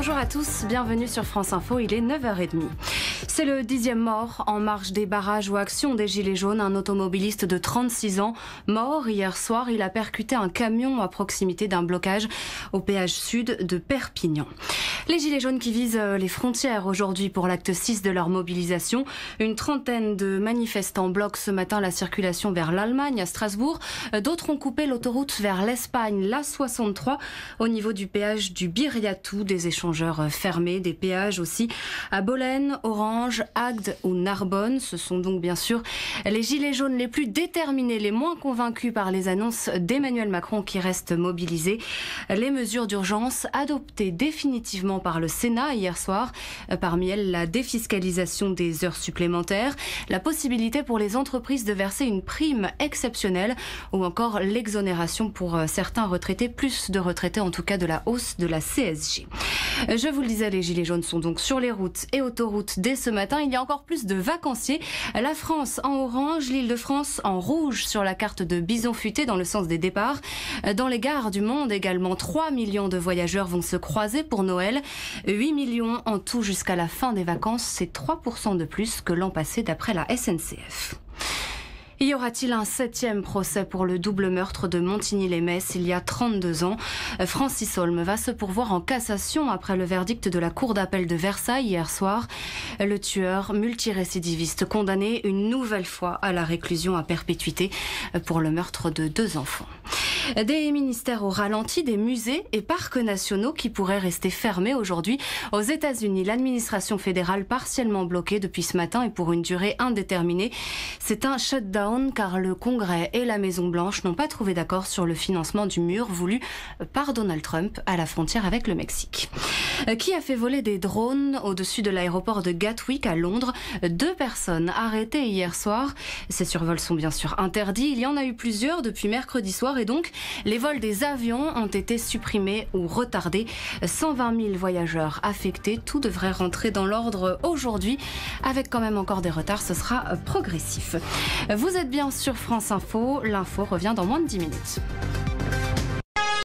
Bonjour à tous, bienvenue sur France Info, il est 9h30. C'est le 10e mort en marge des barrages ou actions des Gilets jaunes. Un automobiliste de 36 ans mort hier soir. Il a percuté un camion à proximité d'un blocage au péage sud de Perpignan. Les Gilets jaunes qui visent les frontières aujourd'hui pour l'acte 6 de leur mobilisation. Une trentaine de manifestants bloquent ce matin la circulation vers l'Allemagne à Strasbourg. D'autres ont coupé l'autoroute vers l'Espagne, l'A63, au niveau du péage du Biriatou. Des échangeurs fermés, des péages aussi à Bolène, Orange, Agde ou Narbonne. Ce sont donc bien sûr les Gilets jaunes les plus déterminés, les moins convaincus par les annonces d'Emmanuel Macron qui restent mobilisés. Les mesures d'urgence adoptées définitivement par le Sénat hier soir, parmi elles la défiscalisation des heures supplémentaires, la possibilité pour les entreprises de verser une prime exceptionnelle ou encore l'exonération pour certains retraités, plus de retraités en tout cas de la hausse de la CSG. Je vous le disais, les Gilets jaunes sont donc sur les routes et autoroutes dès ce matin. Il y a encore plus de vacanciers. La France en orange, l'Île-de-France en rouge sur la carte de Bison Futé dans le sens des départs. Dans les gares du monde également, 3 millions de voyageurs vont se croiser pour Noël. 8 millions en tout jusqu'à la fin des vacances. C'est 3% de plus que l'an passé d'après la SNCF. Y aura-t-il un 7e procès pour le double meurtre de Montigny-lès-Metz il y a 32 ans? Francis Holm va se pourvoir en cassation après le verdict de la Cour d'appel de Versailles hier soir. Le tueur multirécidiviste condamné une nouvelle fois à la réclusion à perpétuité pour le meurtre de 2 enfants. Des ministères au ralenti, des musées et parcs nationaux qui pourraient rester fermés aujourd'hui. Aux États-Unis, l'administration fédérale partiellement bloquée depuis ce matin et pour une durée indéterminée. C'est un shutdown car le Congrès et la Maison-Blanche n'ont pas trouvé d'accord sur le financement du mur voulu par Donald Trump à la frontière avec le Mexique. Qui a fait voler des drones au-dessus de l'aéroport de Gatwick à Londres? 2 personnes arrêtées hier soir. Ces survols sont bien sûr interdits. Il y en a eu plusieurs depuis mercredi soir et donc les vols des avions ont été supprimés ou retardés. 120 000 voyageurs affectés. Tout devrait rentrer dans l'ordre aujourd'hui. Avec quand même encore des retards, ce sera progressif. Vous êtes bien sur France Info. L'info revient dans moins de 10 minutes.